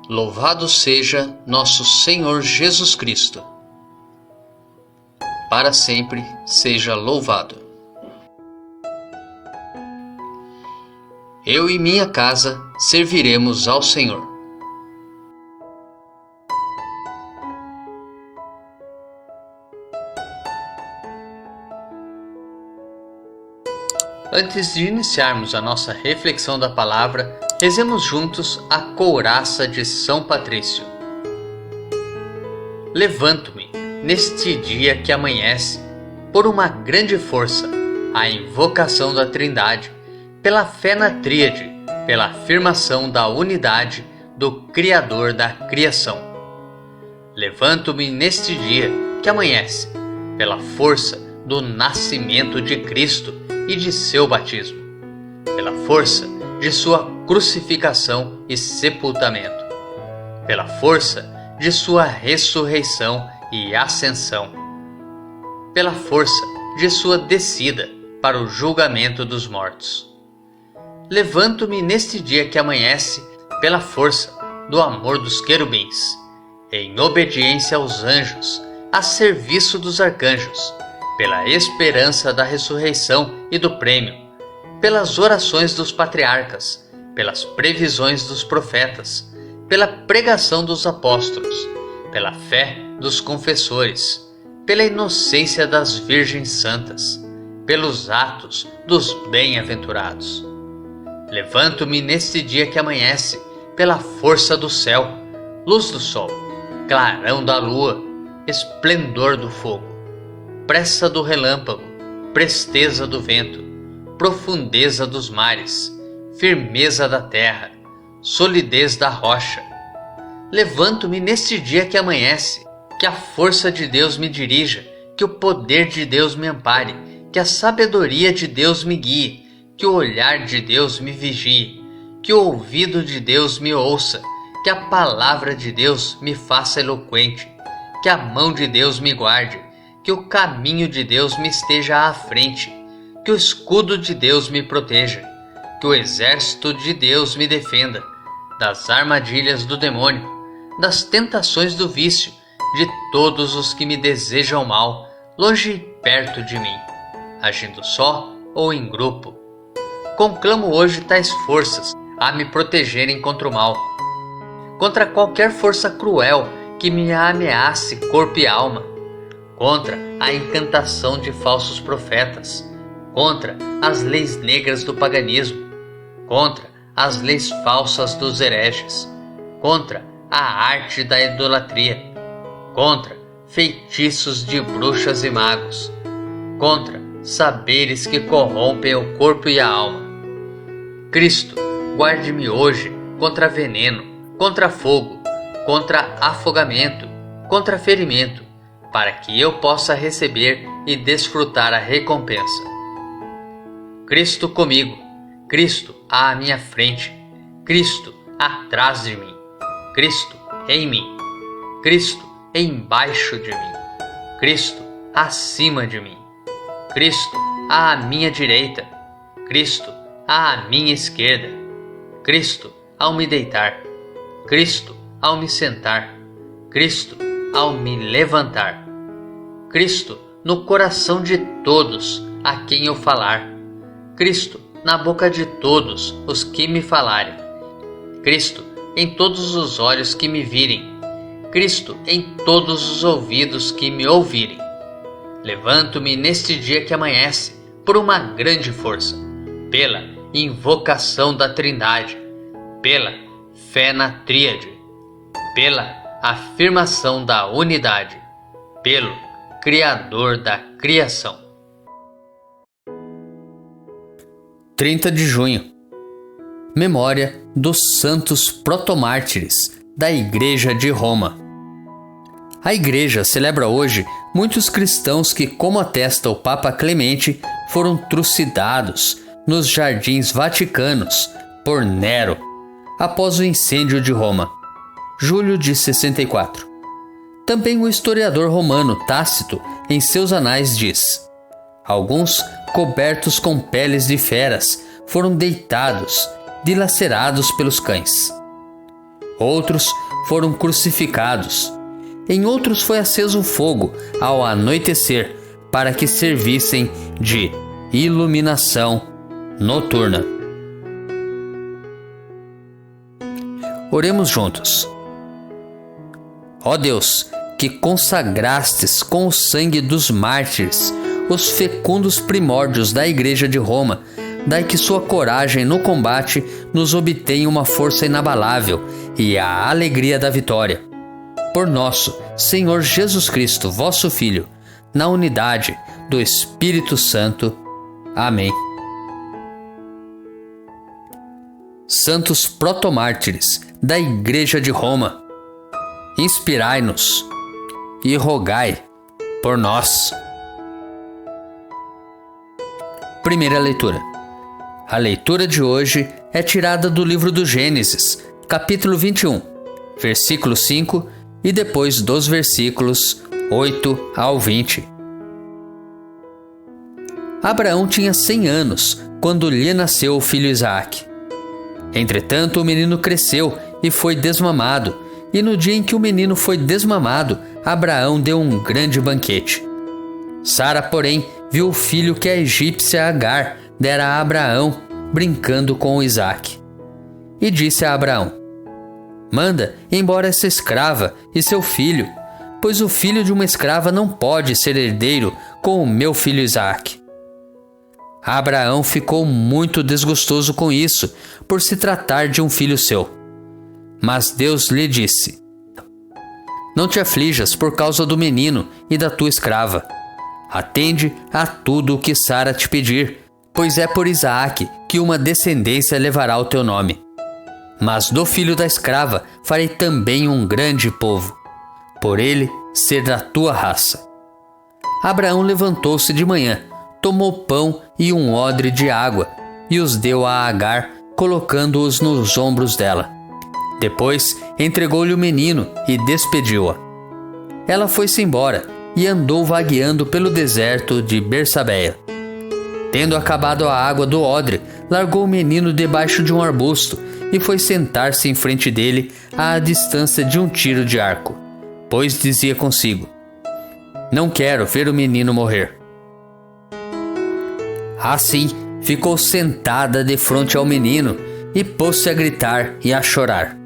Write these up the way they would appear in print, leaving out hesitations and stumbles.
Louvado seja nosso Senhor Jesus Cristo. Para sempre seja louvado. Eu e minha casa serviremos ao Senhor. Antes de iniciarmos a nossa reflexão da palavra, rezemos juntos a couraça de São Patrício. Levanto-me, neste dia que amanhece, por uma grande força, a invocação da Trindade, pela fé na Tríade, pela afirmação da unidade do Criador da criação. Levanto-me neste dia que amanhece, pela força do nascimento de Cristo e de seu batismo, pela força de sua crucificação e sepultamento, pela força de sua ressurreição e ascensão, pela força de sua descida para o julgamento dos mortos. Levanto-me neste dia que amanhece pela força do amor dos querubins, em obediência aos anjos, a serviço dos arcanjos, pela esperança da ressurreição e do prêmio, pelas orações dos patriarcas, pelas previsões dos profetas, pela pregação dos apóstolos, pela fé dos confessores, pela inocência das virgens santas, pelos atos dos bem-aventurados. Levanto-me neste dia que amanhece, pela força do céu, luz do sol, clarão da lua, esplendor do fogo, pressa do relâmpago, presteza do vento, profundeza dos mares, firmeza da terra, solidez da rocha. Levanto-me neste dia que amanhece, que a força de Deus me dirija, que o poder de Deus me ampare, que a sabedoria de Deus me guie, que o olhar de Deus me vigie, que o ouvido de Deus me ouça, que a palavra de Deus me faça eloquente, que a mão de Deus me guarde, que o caminho de Deus me esteja à frente, que o escudo de Deus me proteja, que o exército de Deus me defenda, das armadilhas do demônio, das tentações do vício, de todos os que me desejam mal, longe e perto de mim, agindo só ou em grupo. Conclamo hoje tais forças a me protegerem contra o mal, contra qualquer força cruel que me ameace corpo e alma, contra a encantação de falsos profetas, contra as leis negras do paganismo, contra as leis falsas dos hereges, contra a arte da idolatria, contra feitiços de bruxas e magos, contra saberes que corrompem o corpo e a alma. Cristo, guarde-me hoje contra veneno, contra fogo, contra afogamento, contra ferimento, para que eu possa receber e desfrutar a recompensa. Cristo comigo, Cristo à minha frente, Cristo atrás de mim, Cristo em mim, Cristo embaixo de mim, Cristo acima de mim, Cristo à minha direita, Cristo à minha esquerda, Cristo ao me deitar, Cristo ao me sentar, Cristo ao me levantar, Cristo no coração de todos a quem eu falar, Cristo na boca de todos os que me falarem, Cristo em todos os olhos que me virem, Cristo em todos os ouvidos que me ouvirem. Levanto-me neste dia que amanhece por uma grande força, pela invocação da Trindade, pela fé na Tríade, pela afirmação da unidade, pelo Criador da criação. 30 de junho. Memória dos santos protomártires da Igreja de Roma. A Igreja celebra hoje muitos cristãos que, como atesta o Papa Clemente, foram trucidados nos jardins vaticanos por Nero, após o incêndio de Roma, julho de 64. Também o historiador romano Tácito, em seus anais, diz: alguns, cobertos com peles de feras, foram deitados, dilacerados pelos cães. outros foram crucificados. Em outros foi aceso fogo ao anoitecer, para que servissem de iluminação noturna. Oremos juntos. Ó Deus, que consagrastes com o sangue dos mártires os fecundos primórdios da Igreja de Roma, dai que sua coragem no combate nos obtenha uma força inabalável e a alegria da vitória. Por nosso Senhor Jesus Cristo, vosso Filho, na unidade do Espírito Santo. Amém. Santos protomártires da Igreja de Roma, inspirai-nos e rogai por nós. Primeira leitura. A leitura de hoje é tirada do livro do Gênesis, capítulo 21, versículo 5 e depois dos versículos 8 ao 20. Abraão tinha 100 anos quando lhe nasceu o filho Isaque. Entretanto, o menino cresceu e foi desmamado, e no dia em que o menino foi desmamado, Abraão deu um grande banquete. Sara, porém, viu o filho que a egípcia Agar dera a Abraão, brincando com o Isaque. E disse a Abraão: manda embora essa escrava e seu filho, pois o filho de uma escrava não pode ser herdeiro com o meu filho Isaque. Abraão ficou muito desgostoso com isso, por se tratar de um filho seu. Mas Deus lhe disse: não te aflijas por causa do menino e da tua escrava. Atende a tudo o que Sara te pedir, pois é por Isaque que uma descendência levará o teu nome. Mas do filho da escrava farei também um grande povo, por ele ser da tua raça. Abraão levantou-se de manhã, tomou pão e um odre de água, e os deu a Agar, colocando-os nos ombros dela. Depois entregou-lhe o menino e despediu-a. Ela foi-se embora e andou vagueando pelo deserto de Bersabeia. Tendo acabado a água do odre, largou o menino debaixo de um arbusto e foi sentar-se em frente dele à distância de um tiro de arco, pois dizia consigo: não quero ver o menino morrer. Assim, ficou sentada defronte ao menino e pôs-se a gritar e a chorar.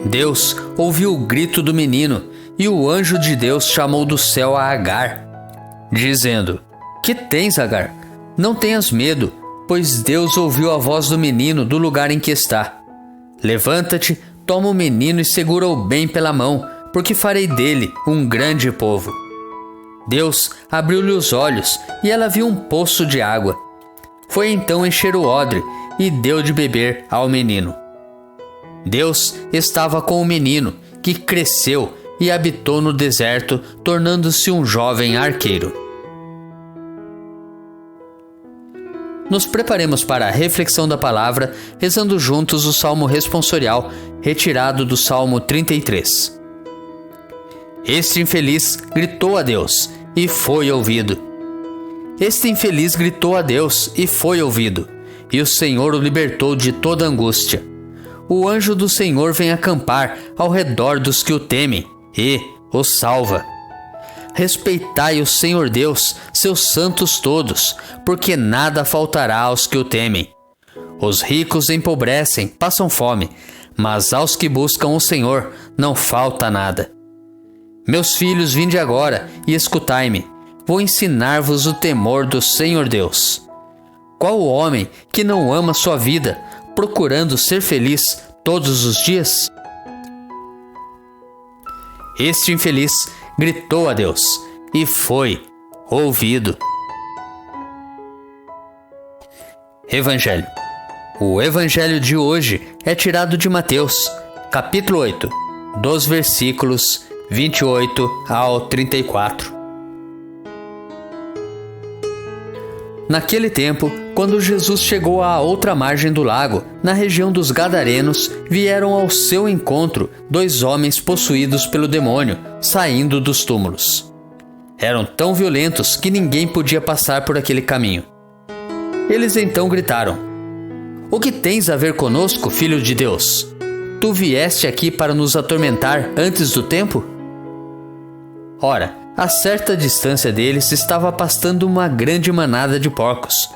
Deus ouviu o grito do menino e o anjo de Deus chamou do céu a Agar, dizendo: que tens, Agar? Não tenhas medo, pois Deus ouviu a voz do menino do lugar em que está. Levanta-te, toma o menino e segura-o bem pela mão, porque farei dele um grande povo. Deus abriu-lhe os olhos e ela viu um poço de água. Foi então encher o odre e deu de beber ao menino. Deus estava com o menino, que cresceu e habitou no deserto, tornando-se um jovem arqueiro. Nos preparemos para a reflexão da palavra, rezando juntos o Salmo responsorial, retirado do Salmo 33. Este infeliz gritou a Deus, e foi ouvido. Este infeliz gritou a Deus, e foi ouvido, e o Senhor o libertou de toda angústia. O anjo do Senhor vem acampar ao redor dos que o temem, e os salva. Respeitai o Senhor Deus, seus santos todos, porque nada faltará aos que o temem. Os ricos empobrecem, passam fome, mas aos que buscam o Senhor não falta nada. Meus filhos, vinde agora e escutai-me. Vou ensinar-vos o temor do Senhor Deus. Qual o homem que não ama sua vida, procurando ser feliz todos os dias? Este infeliz gritou a Deus, e foi ouvido. Evangelho. O Evangelho de hoje é tirado de Mateus, capítulo 8, dos versículos 28 ao 34. Naquele tempo, quando Jesus chegou à outra margem do lago, na região dos Gadarenos, vieram ao seu encontro 2 homens possuídos pelo demônio, saindo dos túmulos. Eram tão violentos que ninguém podia passar por aquele caminho. Eles então gritaram: O que tens a ver conosco, Filho de Deus? Tu vieste aqui para nos atormentar antes do tempo? Ora, a certa distância deles estava pastando uma grande manada de porcos.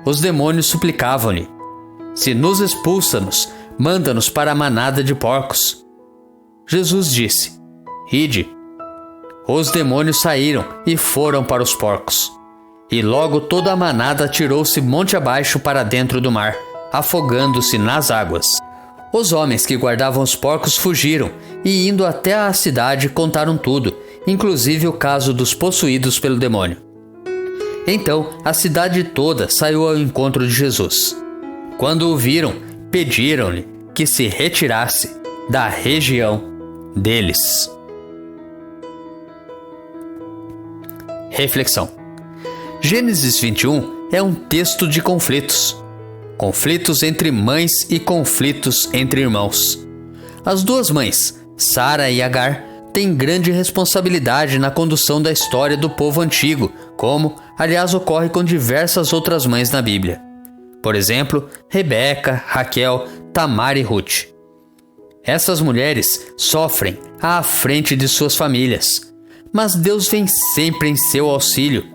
Os demônios suplicavam-lhe: Se nos expulsa-nos, manda-nos para a manada de porcos. Jesus disse: Ide. Os demônios saíram e foram para os porcos. E logo toda a manada atirou-se monte abaixo para dentro do mar, afogando-se nas águas. Os homens que guardavam os porcos fugiram e, indo até a cidade, contaram tudo, inclusive o caso dos possuídos pelo demônio. Então a cidade toda saiu ao encontro de Jesus. Quando o viram, pediram-lhe que se retirasse da região deles. Reflexão. Gênesis 21 é um texto de conflitos. Conflitos entre mães e conflitos entre irmãos. As duas mães, Sara e Agar, têm grande responsabilidade na condução da história do povo antigo, como, aliás, ocorre com diversas outras mães na Bíblia. Por exemplo, Rebeca, Raquel, Tamar e Ruth. Essas mulheres sofrem à frente de suas famílias, mas Deus vem sempre em seu auxílio,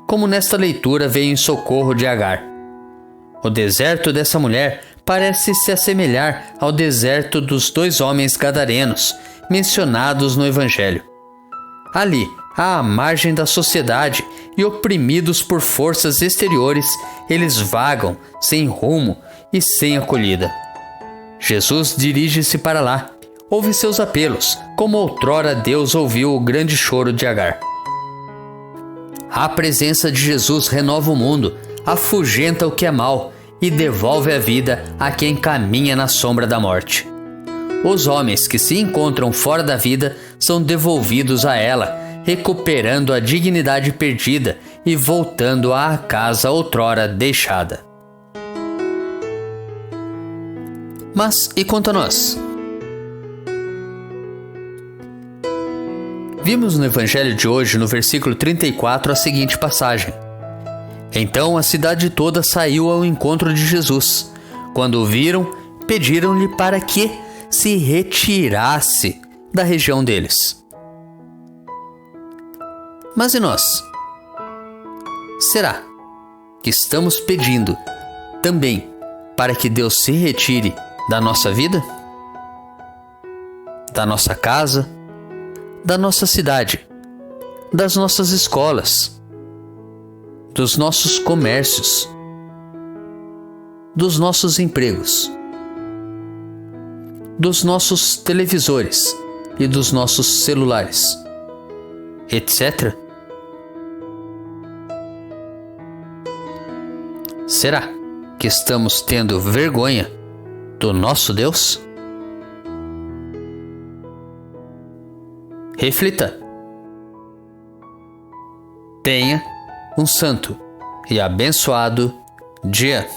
como nesta leitura veio em socorro de Agar. O deserto dessa mulher parece se assemelhar ao deserto dos dois homens gadarenos mencionados no Evangelho. Ali, à margem da sociedade e oprimidos por forças exteriores, eles vagam sem rumo e sem acolhida. Jesus dirige-se para lá, ouve seus apelos, como outrora Deus ouviu o grande choro de Agar. A presença de Jesus renova o mundo, afugenta o que é mal e devolve a vida a quem caminha na sombra da morte. Os homens que se encontram fora da vida são devolvidos a ela, recuperando a dignidade perdida e voltando à casa outrora deixada. Mas e quanto a nós? Vimos no Evangelho de hoje, no versículo 34, a seguinte passagem: Então a cidade toda saiu ao encontro de Jesus. Quando o viram, pediram-lhe para que se retirasse da região deles. Mas e nós? Será que estamos pedindo também para que Deus se retire da nossa vida? Da nossa casa? Da nossa cidade? Das nossas escolas? Dos nossos comércios? Dos nossos empregos? Dos nossos televisores e dos nossos celulares, etc. Será que estamos tendo vergonha do nosso Deus? Reflita. Tenha um santo e abençoado dia.